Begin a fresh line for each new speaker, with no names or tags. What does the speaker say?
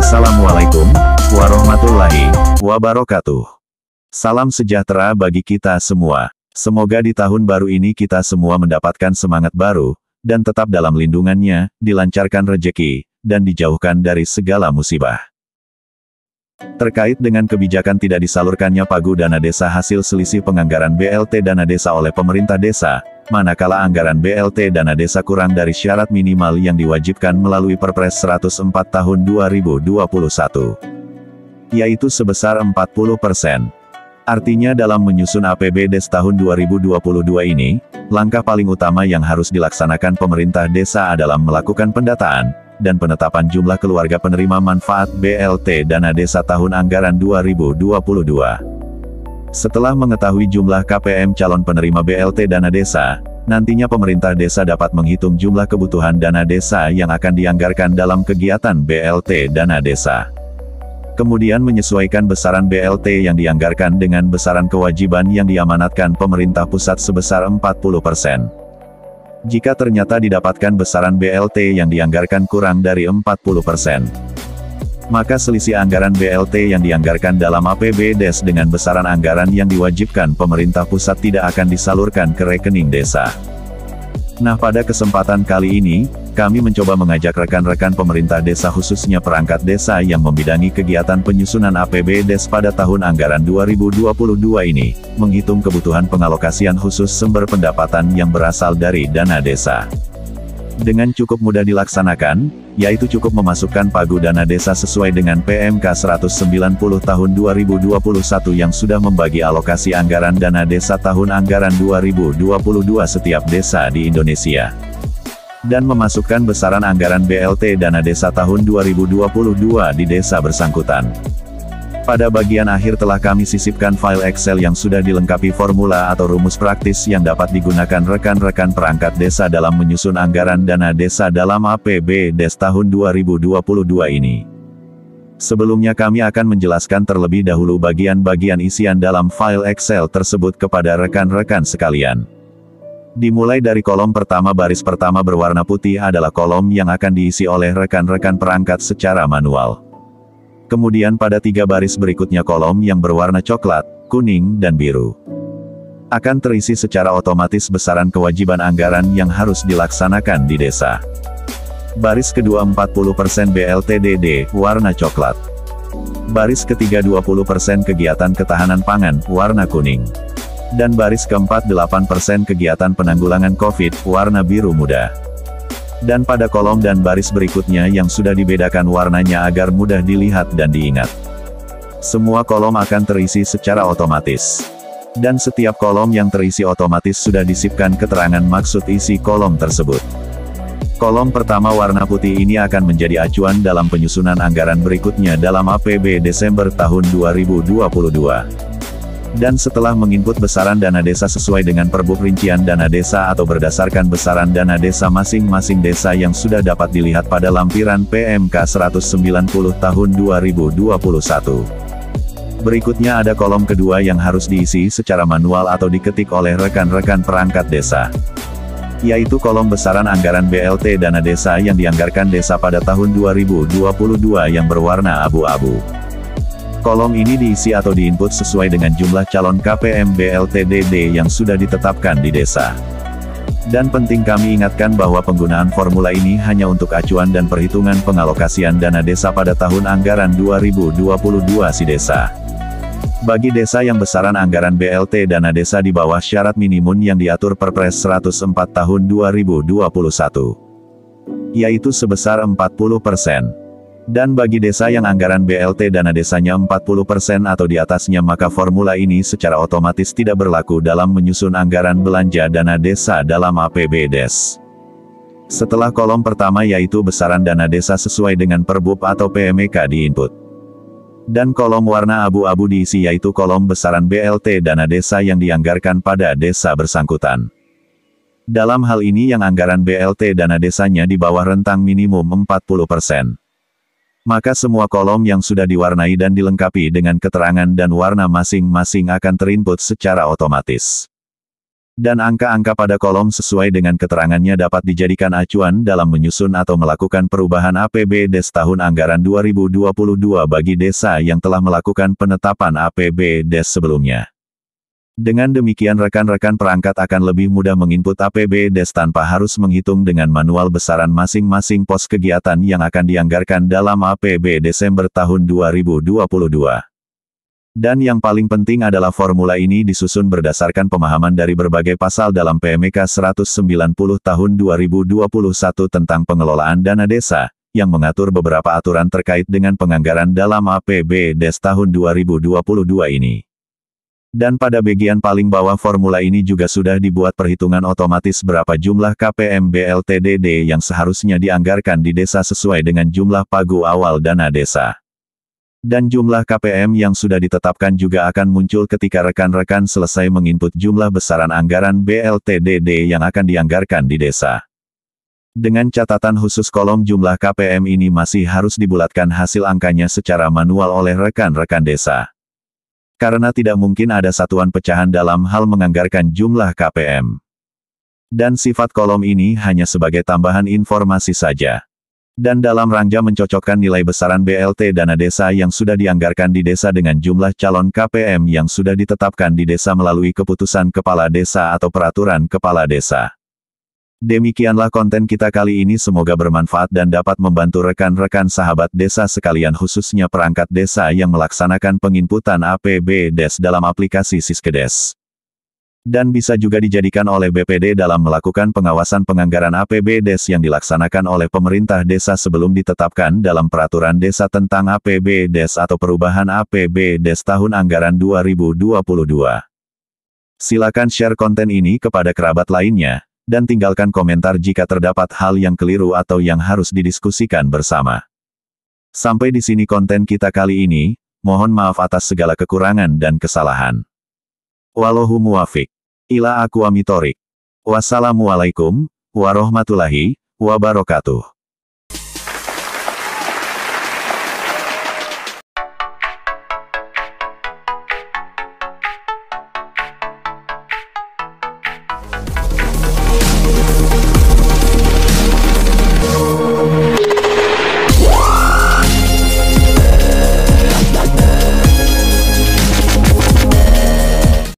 Assalamualaikum warahmatullahi wabarakatuh. Salam sejahtera bagi kita semua. Semoga di tahun baru ini kita semua mendapatkan semangat baru, dan tetap dalam lindungannya, dilancarkan rejeki, dan dijauhkan dari segala musibah. Terkait dengan kebijakan tidak disalurkannya pagu dana desa hasil selisih penganggaran BLT dana desa oleh pemerintah desa, manakala anggaran BLT dana desa kurang dari syarat minimal yang diwajibkan melalui Perpres 104 tahun 2021, yaitu sebesar 40%. Artinya dalam menyusun APBDes tahun 2022 ini, langkah paling utama yang harus dilaksanakan pemerintah desa adalah melakukan pendataan dan penetapan jumlah keluarga penerima manfaat BLT dana desa tahun anggaran 2022. Setelah mengetahui jumlah KPM calon penerima BLT dana desa, nantinya pemerintah desa dapat menghitung jumlah kebutuhan dana desa yang akan dianggarkan dalam kegiatan BLT dana desa. Kemudian menyesuaikan besaran BLT yang dianggarkan dengan besaran kewajiban yang diamanatkan pemerintah pusat sebesar 40%. Jika ternyata didapatkan besaran BLT yang dianggarkan kurang dari 40%, maka selisih anggaran BLT yang dianggarkan dalam APBDes dengan besaran anggaran yang diwajibkan pemerintah pusat tidak akan disalurkan ke rekening desa. Nah, pada kesempatan kali ini, kami mencoba mengajak rekan-rekan pemerintah desa khususnya perangkat desa yang membidangi kegiatan penyusunan APBDes pada tahun anggaran 2022 ini, menghitung kebutuhan pengalokasian khusus sumber pendapatan yang berasal dari dana desa. Dengan cukup mudah dilaksanakan, yaitu cukup memasukkan pagu dana desa sesuai dengan PMK 190 tahun 2021 yang sudah membagi alokasi anggaran dana desa tahun anggaran 2022 setiap desa di Indonesia. Dan memasukkan besaran anggaran BLT dana desa tahun 2022 di desa bersangkutan. Pada bagian akhir telah kami sisipkan file Excel yang sudah dilengkapi formula atau rumus praktis yang dapat digunakan rekan-rekan perangkat desa dalam menyusun anggaran dana desa dalam APBDes tahun 2022 ini. Sebelumnya kami akan menjelaskan terlebih dahulu bagian-bagian isian dalam file Excel tersebut kepada rekan-rekan sekalian. Dimulai dari kolom pertama, baris pertama berwarna putih adalah kolom yang akan diisi oleh rekan-rekan perangkat secara manual. Kemudian pada 3 baris berikutnya kolom yang berwarna coklat, kuning, dan biru akan terisi secara otomatis besaran kewajiban anggaran yang harus dilaksanakan di desa. Baris kedua 40% BLTDD, warna coklat. Baris ketiga 20% kegiatan ketahanan pangan, warna kuning. Dan baris keempat 8% kegiatan penanggulangan COVID, warna biru muda. Dan pada kolom dan baris berikutnya yang sudah dibedakan warnanya agar mudah dilihat dan diingat. Semua kolom akan terisi secara otomatis. Dan setiap kolom yang terisi otomatis sudah disipkan keterangan maksud isi kolom tersebut. Kolom pertama warna putih ini akan menjadi acuan dalam penyusunan anggaran berikutnya dalam APB Desember tahun 2022. Dan setelah menginput besaran dana desa sesuai dengan Perbuk Rincian Dana Desa atau berdasarkan besaran dana desa masing-masing desa yang sudah dapat dilihat pada lampiran PMK 190 tahun 2021. Berikutnya ada kolom kedua yang harus diisi secara manual atau diketik oleh rekan-rekan perangkat desa, yaitu kolom besaran anggaran BLT dana desa yang dianggarkan desa pada tahun 2022 yang berwarna abu-abu. Kolom ini diisi atau diinput sesuai dengan jumlah calon KPM BLTDD yang sudah ditetapkan di desa. Dan penting kami ingatkan bahwa penggunaan formula ini hanya untuk acuan dan perhitungan pengalokasian dana desa pada tahun anggaran 2022 si desa. Bagi desa yang besaran anggaran BLT dana desa di bawah syarat minimum yang diatur Perpres 104 tahun 2021, yaitu sebesar 40%. Dan bagi desa yang anggaran BLT dana desanya 40% atau di atasnya maka formula ini secara otomatis tidak berlaku dalam menyusun anggaran belanja dana desa dalam APBDes. Setelah kolom pertama yaitu besaran dana desa sesuai dengan Perbuk atau PMK diinput. Dan kolom warna abu-abu diisi yaitu kolom besaran BLT dana desa yang dianggarkan pada desa bersangkutan. Dalam hal ini yang anggaran BLT dana desanya di bawah rentang minimum 40%. Maka semua kolom yang sudah diwarnai dan dilengkapi dengan keterangan dan warna masing-masing akan terinput secara otomatis. Dan angka-angka pada kolom sesuai dengan keterangannya dapat dijadikan acuan dalam menyusun atau melakukan perubahan APBDes tahun anggaran 2022 bagi desa yang telah melakukan penetapan APBDes sebelumnya. Dengan demikian rekan-rekan perangkat akan lebih mudah menginput APBDes tanpa harus menghitung dengan manual besaran masing-masing pos kegiatan yang akan dianggarkan dalam APB Desember tahun 2022. Dan yang paling penting adalah formula ini disusun berdasarkan pemahaman dari berbagai pasal dalam PMK 190 tahun 2021 tentang pengelolaan dana desa, yang mengatur beberapa aturan terkait dengan penganggaran dalam APBDes tahun 2022 ini. Dan pada bagian paling bawah formula ini juga sudah dibuat perhitungan otomatis berapa jumlah KPM BLTDD yang seharusnya dianggarkan di desa sesuai dengan jumlah pagu awal dana desa. Dan jumlah KPM yang sudah ditetapkan juga akan muncul ketika rekan-rekan selesai menginput jumlah besaran anggaran BLTDD yang akan dianggarkan di desa. Dengan catatan khusus kolom jumlah KPM ini masih harus dibulatkan hasil angkanya secara manual oleh rekan-rekan desa. Karena tidak mungkin ada satuan pecahan dalam hal menganggarkan jumlah KPM. Dan sifat kolom ini hanya sebagai tambahan informasi saja. Dan dalam rangka mencocokkan nilai besaran BLT dana desa yang sudah dianggarkan di desa dengan jumlah calon KPM yang sudah ditetapkan di desa melalui keputusan kepala desa atau peraturan kepala desa. Demikianlah konten kita kali ini, semoga bermanfaat dan dapat membantu rekan-rekan sahabat desa sekalian khususnya perangkat desa yang melaksanakan penginputan APBDes dalam aplikasi Siskedes. Dan bisa juga dijadikan oleh BPD dalam melakukan pengawasan penganggaran APBDes yang dilaksanakan oleh pemerintah desa sebelum ditetapkan dalam peraturan desa tentang APBDes atau perubahan APBDes tahun anggaran 2022. Silakan share konten ini kepada kerabat lainnya, dan tinggalkan komentar jika terdapat hal yang keliru atau yang harus didiskusikan bersama. Sampai di sini konten kita kali ini, mohon maaf atas segala kekurangan dan kesalahan. Wallahu muwafiq. Ila aqwamit thoriq. Wassalamualaikum warahmatullahi wabarakatuh.